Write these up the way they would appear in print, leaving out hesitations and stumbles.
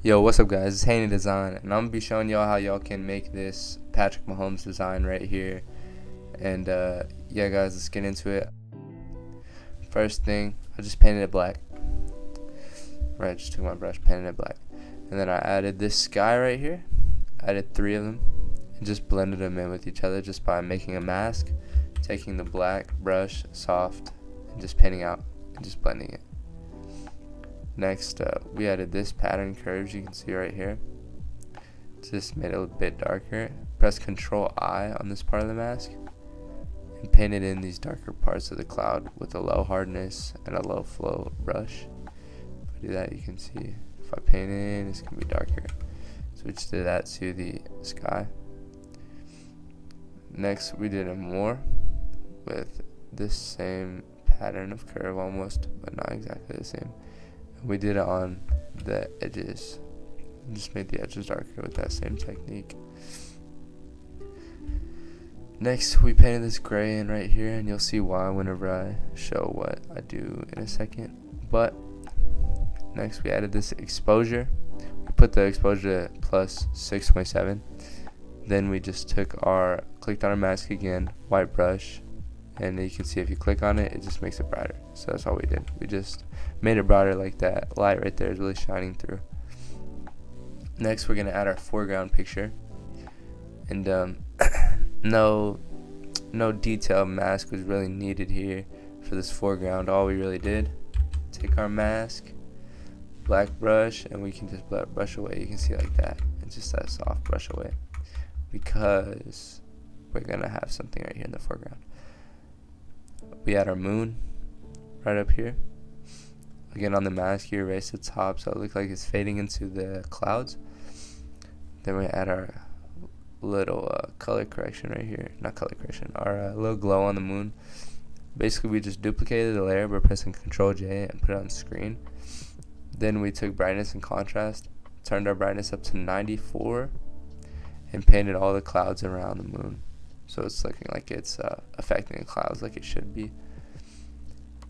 Yo, what's up guys, it's Haney Design, and I'm going to be showing y'all how y'all can make this Patrick Mahomes design right here. And yeah guys, let's get into it. First thing, I just painted it black. Right, just took my brush, painted it black. And then I added this sky right here, added 3 of them, and just blended them in with each other just by making a mask, taking the black brush, soft, and just painting out, and just blending it. Next, we added this pattern curves you can see right here. Just made it a bit darker. Press Control I on this part of the mask and painted in these darker parts of the cloud with a low hardness and a low flow brush. If I do that, you can see if I paint in, it's gonna be darker. So we just did that to the sky. Next, we did it more with this same pattern of curve almost, but not exactly the same. We did it on the edges. Just made the edges darker with that same technique. Next, we painted this gray in right here, and you'll see why whenever I show what I do in a second. But next, we added this exposure. We put the exposure to plus 6.7. Then we just clicked on our mask again, white brush, and you can see if you click on it, it just makes it brighter. So that's all we did. We just made it brighter like that. Light right there is really shining through. Next, we're gonna add our foreground picture, and no detailed mask was really needed here for this foreground. All we really did, take our mask, black brush, and we can just brush away. You can see like that. It's just that soft brush away because we're gonna have something right here in the foreground. We add our moon right up here. Again, on the mask, you erase the top so it looks like it's fading into the clouds. Then we add our little color correction right here. Not color correction, our little glow on the moon. Basically, we just duplicated the layer by pressing Ctrl J and put it on screen. Then we took brightness and contrast, turned our brightness up to 94, and painted all the clouds around the moon. So it's looking like it's affecting the clouds like it should be.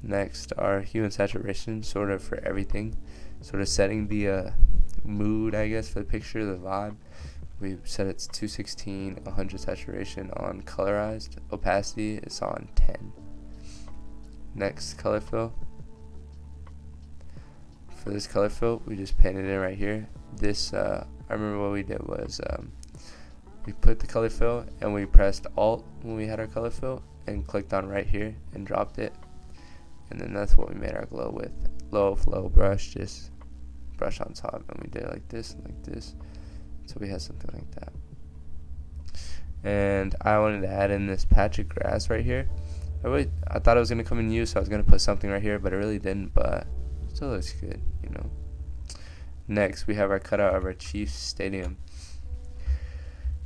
Next, our hue and saturation, sort of for everything, sort of setting the mood, I guess, for the picture, the vibe. We set it to 216, 100 saturation on colorized. Opacity is on 10. Next, color fill. For this color fill, we just painted it right here. This, I remember what we did was we put the color fill and we pressed Alt when we had our color fill and clicked on right here and dropped it. And then that's what we made our glow with. Low flow brush, just brush on top, and we did it like this and like this. So we had something like that. And I wanted to add in this patch of grass right here. I thought it was gonna come in use, so I was gonna put something right here, but it really didn't. But it still looks good, you know. Next, we have our cutout of our Chiefs Stadium.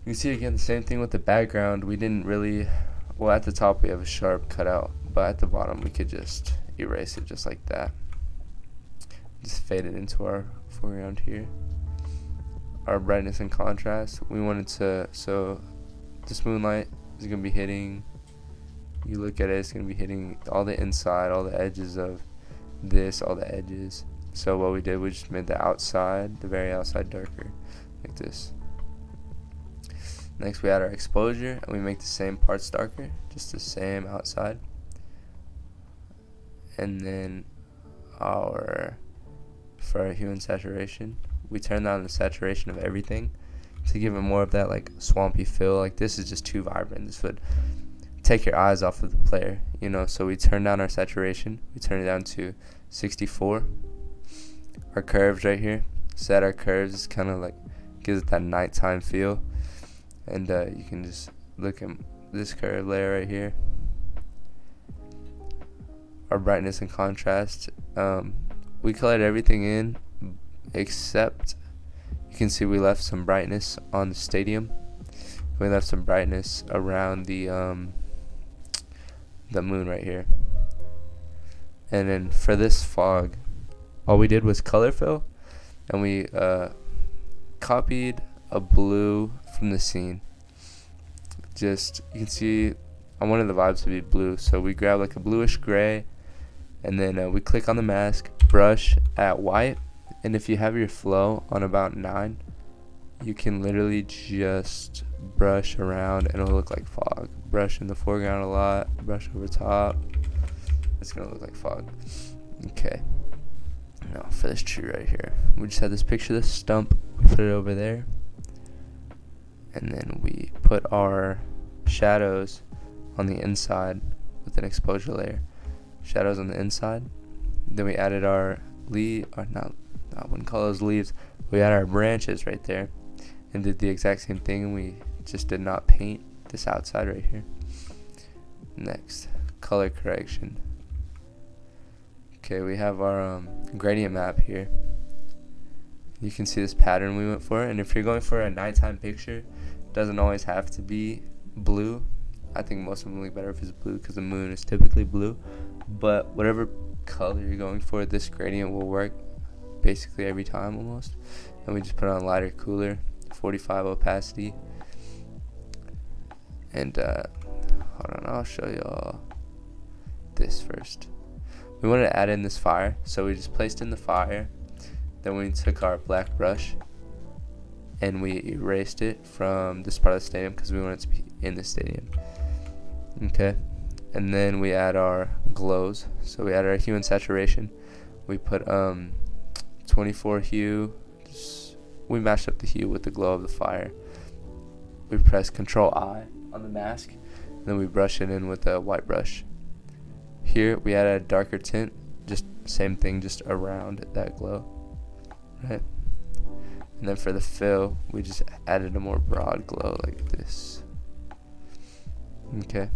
You can see again the same thing with the background. We didn't really, well, at the top we have a sharp cutout, but at the bottom we could just erase it just like that. Just fade it into our foreground here. Our brightness and contrast, we wanted to, so this moonlight is going to be hitting, you look at it, it's going to be hitting all the inside, all the edges of this, all the edges. So what we did, we just made the outside, the very outside darker, like this. Next, we add our exposure, and we make the same parts darker, just the same outside. And then for our hue and saturation, we turn down the saturation of everything to give it more of that like swampy feel. Like this is just too vibrant. This would take your eyes off of the player, you know. So we turn down our saturation. We turn it down to 64. Our curves right here, set our curves, kind of like gives it that nighttime feel. And you can just look at this curve layer right here. Our brightness and contrast, we colored everything in except you can see we left some brightness on the stadium. We left some brightness around the moon right here. And then for this fog, all we did was color fill, and we copied a blue from the scene. Just, you can see I wanted the vibes to be blue, so we grabbed like a bluish gray, and then we click on the mask, brush at white, And if you have your flow on about 9, you can literally just brush around and it'll look like fog. Brush in the foreground a lot, brush over top, it's gonna look like fog. Okay, now for this tree right here, we just had this picture of this stump, we put it over there, and then we put our shadows on the inside with an exposure layer. Shadows on the inside. Then we added our I wouldn't call those leaves. We had our branches right there and did the exact same thing, and we just did not paint this outside right here. Next, color correction. Okay, we have our gradient map here. You can see this pattern we went for, and if you're going for a nighttime picture, it doesn't always have to be blue. I think most of them look better if it's blue because the moon is typically blue, but whatever color you're going for, this gradient will work basically every time almost. And we just put on lighter, cooler, 45 opacity, and hold on, I'll show y'all this first. We wanted to add in this fire, so we just placed in the fire, then we took our black brush and we erased it from this part of the stadium because we want it to be in the stadium. Okay, and then we add our glows. So we add our hue and saturation. We put 24 hue. We mashed up the hue with the glow of the fire. We press Control I on the mask, and then we brush it in with a white brush. Here we add a darker tint, just same thing, just around that glow, right? And then for the fill, we just added a more broad glow like this. Okay.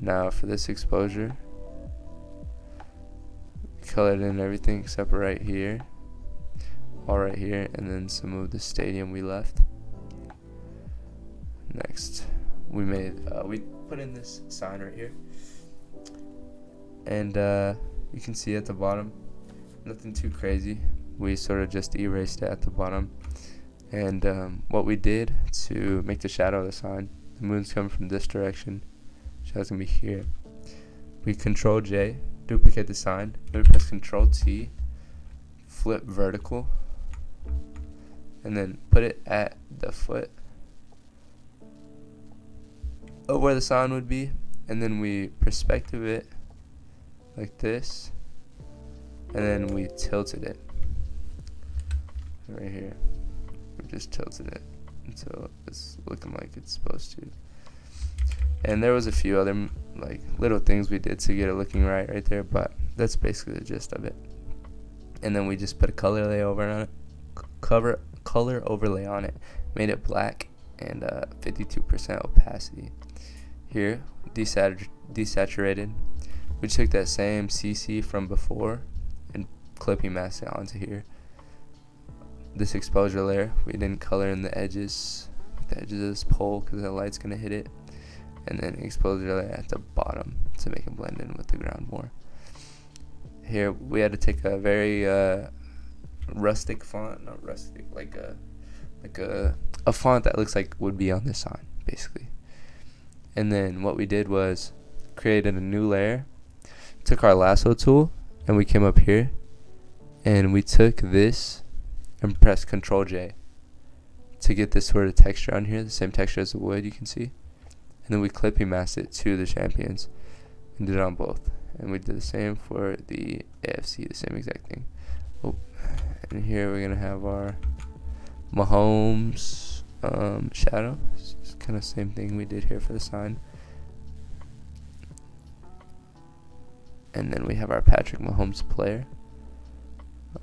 Now for this exposure, colored in everything except right here, all right here, and then some of the stadium we left. Next, we put in this sign right here, and you can see at the bottom, nothing too crazy. We sort of just erased it at the bottom, and what we did to make the shadow of the sign, the moon's coming from this direction. Shadow's gonna be here. We Control J, duplicate the sign, then we press Control T, flip vertical, and then put it at the foot of where the sign would be, and then we perspective it like this, and then we tilted it right here. We just tilted it until it's looking like it's supposed to. And there was a few other like little things we did to get it looking right there, but that's basically the gist of it. And then we just put a color overlay on it, color overlay on it, made it black and 52% opacity. Here, desaturated. We took that same CC from before and clipping masked it onto here. This exposure layer, we didn't color in the edges, of this pole because the light's gonna hit it. And then exposure layer at the bottom to make it blend in with the ground more. Here we had to take a very rustic font, not rustic, like a font that looks like would be on this sign basically. And then what we did was created a new layer, took our lasso tool, and we came up here and we took this and pressed Control J to get this sort of texture on here, the same texture as the wood you can see. And then we clipping masked it to the champions and did it on both. And we did the same for the AFC, the same exact thing. Oh, and here we're gonna have our Mahomes shadow. It's kind of same thing we did here for the sign. And then we have our Patrick Mahomes player.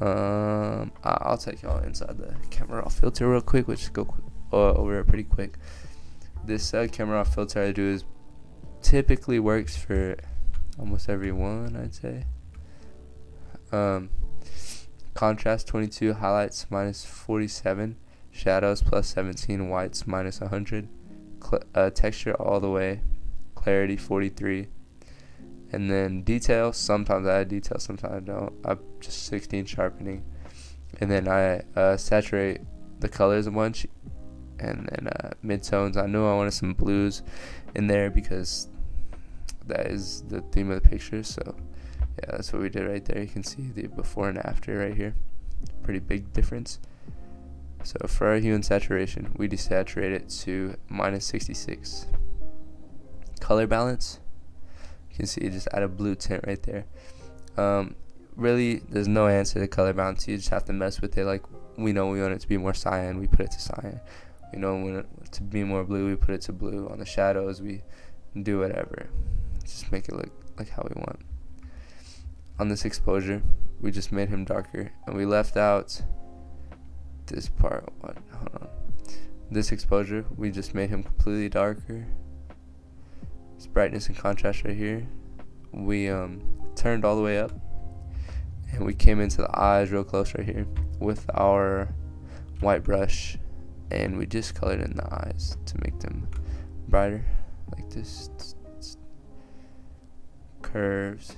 I'll take y'all inside the camera raw filter real quick. We'll just go over it pretty quick. This camera raw filter I do is typically works for almost everyone, I'd say. Contrast 22, highlights minus 47, shadows plus 17, whites minus 100, texture all the way, clarity 43, and then detail. Sometimes I add detail, sometimes I don't. I'm just 16 sharpening, and then I saturate the colors a bunch. And then midtones, I knew I wanted some blues in there because that is the theme of the picture. So Yeah, that's what we did right there. You can see the before and after right here. Pretty big difference. So for our hue and saturation, we desaturate it to -66. Color balance, you can see just add a blue tint right there. Really, there's no answer to color balance. You just have to mess with it. Like, we know we want it to be more cyan, we put it to cyan. We know we want it to be more blue, we put it to blue. On the shadows, we do whatever. Just make it look like how we want. On this exposure, we just made him darker, and we left out this part. Hold on. This exposure, we just made him completely darker. This brightness and contrast right here, we turned all the way up, and we came into the eyes real close right here with our white brush, and we just colored in the eyes to make them brighter, like this. Curves,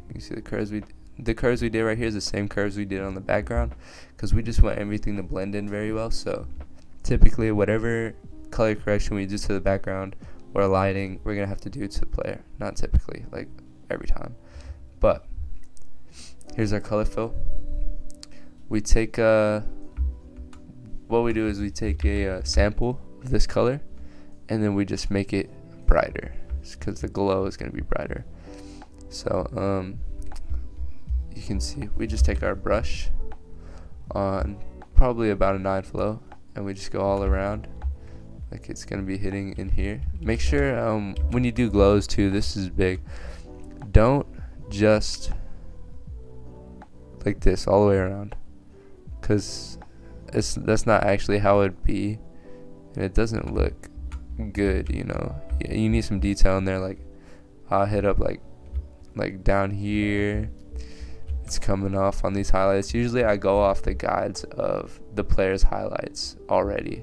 you can see the curves we did right here is the same curves we did on the background, because we just want everything to blend in very well. So typically whatever color correction we do to the background or lighting, we're gonna have to do to the player. Not typically, like every time. But here's our color fill. We take what we do is we take a sample of this color, and then we just make it brighter, because the glow is gonna be brighter. So you can see we just take our brush on probably about a 9 flow, and we just go all around like it's gonna be hitting in here. Make sure when you do glows too, this is big, don't just like this all the way around, because that's not actually how it'd be, and it doesn't look good, you know. You need some detail in there. Like, I'll hit up like down here, it's coming off on these highlights. Usually I go off the guides of the player's highlights already,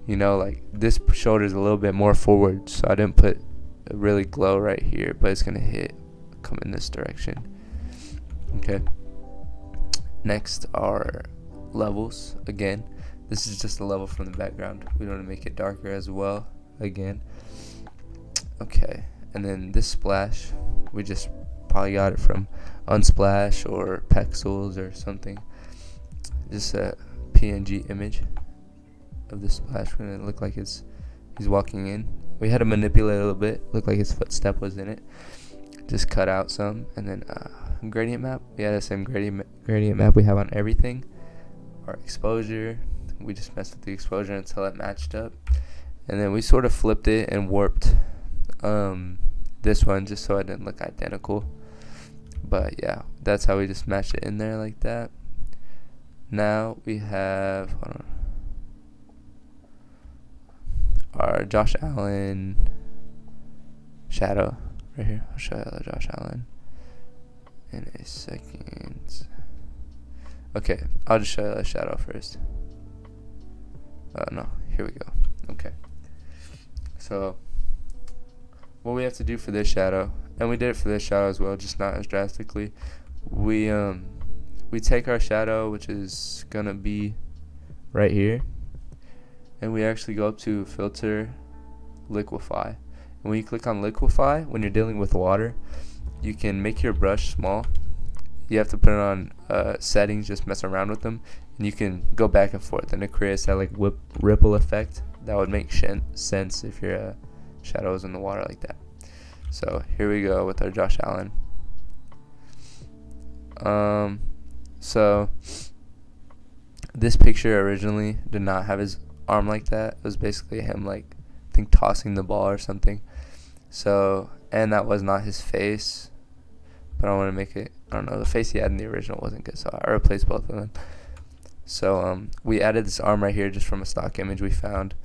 you know. Like, this shoulder is a little bit more forward, so I didn't put a really glow right here, but it's gonna come in this direction. Okay, next are levels. Again, this is just a level from the background. We want to make it darker as well again. Okay, and then this splash, we just probably got it from Unsplash or Pexels or something. Just a PNG image of the splash, and it looked like he's walking in. We had to manipulate a little bit, looked like his footstep was in it. Just cut out some, and then gradient map. We had the same gradient map we have on everything. Our exposure, we just messed with the exposure until it matched up, and then we sort of flipped it and warped this one just so it didn't look identical. But yeah, that's how we just matched it in there like that. Now we have our Josh Allen shadow right here. I'll show you the Josh Allen in a second. Okay, I'll just show you the shadow first. No, here we go. Okay, so what we have to do for this shadow, and we did it for this shadow as well, just not as drastically. We take our shadow, which is gonna be right here, and we actually go up to filter, liquify. And when you click on liquify, when you're dealing with water, you can make your brush small. You have to put it on settings, just mess around with them, and you can go back and forth, and it creates that like ripple effect that would make sense if your shadow is in the water like that. So here we go with our Josh Allen. So this picture originally did not have his arm like that. It was basically him, like, I think tossing the ball or something. So, and that was not his face, but I want to make it, I don't know, the face he had in the original wasn't good, so I replaced both of them. So we added this arm right here just from a stock image we found,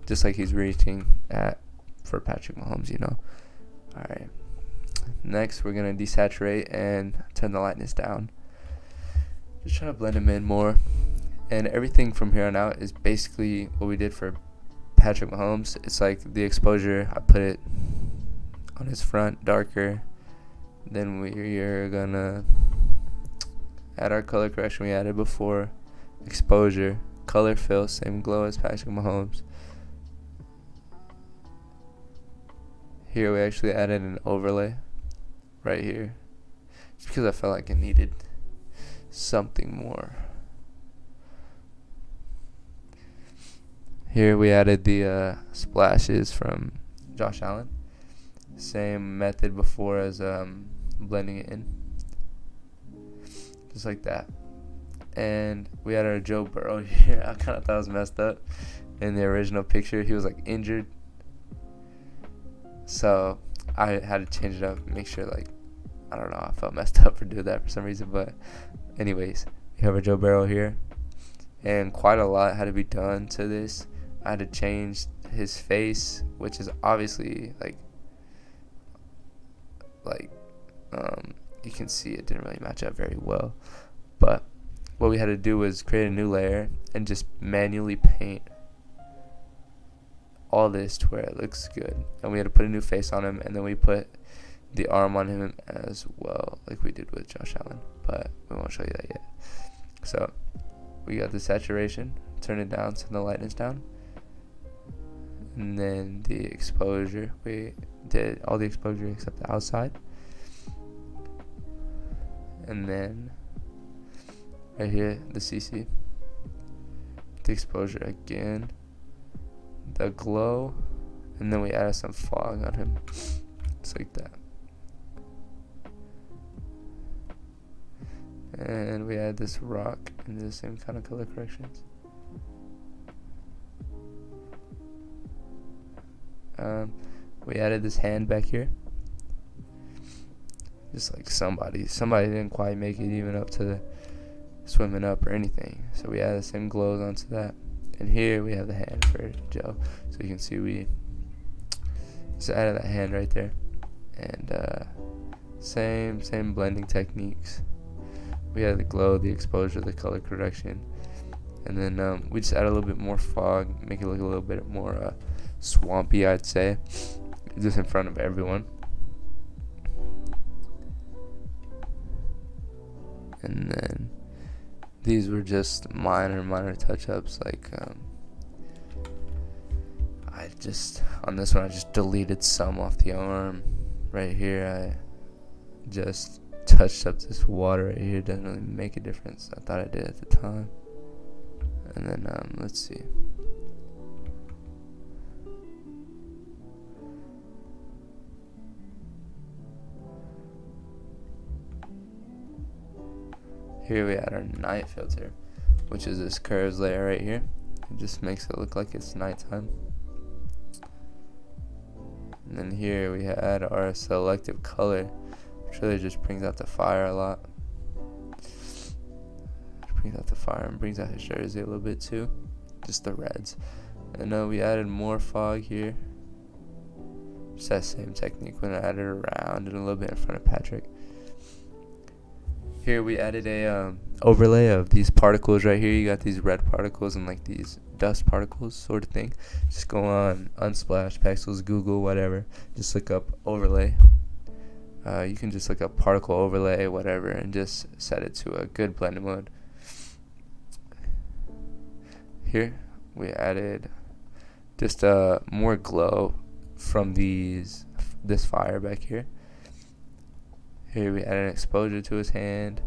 just like he's reaching at for Patrick Mahomes, you know. Alright, next we're going to desaturate and turn the lightness down. Just trying to blend him in more. And everything from here on out is basically what we did for Patrick Mahomes. It's like the exposure, I put it on his front darker. Then we're going to add our color correction we added before. Exposure, color fill, same glow as Patrick Mahomes. Here we actually added an overlay right here. just because I felt like it needed something more. Here we added the splashes from Josh Allen. Same method before as blending it in, just like that. And we had our Joe Burrow here. I kind of thought it was messed up. In the original picture, he was like injured, so I had to change it up, make sure, like, I don't know, I felt messed up for doing that for some reason. But anyways, we have our Joe Burrow here, and quite a lot had to be done to this. I had to change his face, which is obviously like you can see it didn't really match up very well. But what we had to do was create a new layer and just manually paint all this to where it looks good. And we had to put a new face on him, and then we put the arm on him as well, like we did with Josh Allen, but we won't show you that yet. So we got the saturation, turn it down so the lightness down, and then the exposure, we did all the exposure except the outside. And then right here, the CC, the exposure again, the glow, and then we added some fog on him, just like that. And we add this rock and the same kind of color corrections. We added this hand back here, just like somebody didn't quite make it even up to the swimming up or anything, so we added the same glows onto that. And here we have the hand for Joe, so you can see we just added that hand right there. And same blending techniques. We had the glow, the exposure, the color correction, and then we just add a little bit more fog, make it look a little bit more swampy, I'd say, just in front of everyone. And then these were just minor touch-ups, like I just, on this one, I just deleted some off the arm. Right here, I just touched up this water right here. Doesn't really make a difference. I thought I did at the time. And then let's see. Here we add our night filter, which is this curves layer right here. It just makes it look like it's nighttime. And then here we add our selective color, which really just brings out the fire a lot. Brings out the fire and brings out his jersey a little bit too, just the reds. And we added more fog here. Just that same technique when I added around and a little bit in front of Patrick. Here we added a overlay of these particles right here. You got these red particles and like these dust particles sort of thing. Just go on Unsplash, Pexels, Google, whatever. Just look up overlay. You can just look up particle overlay, whatever, and just set it to a good blending mode. Here we added just more glow from this fire back here. Here we added an exposure to his hand,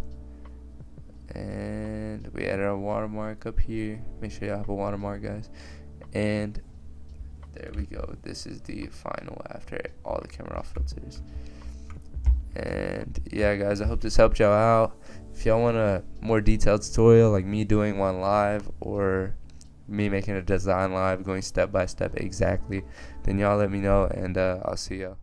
and we added a watermark up here. Make sure you have a watermark, guys. And there we go. This is the final after all the camera off filters. And yeah, guys, I hope this helped y'all out. If y'all want a more detailed tutorial, like me doing one live or me making a design live, going step by step exactly, then y'all let me know, and I'll see y'all.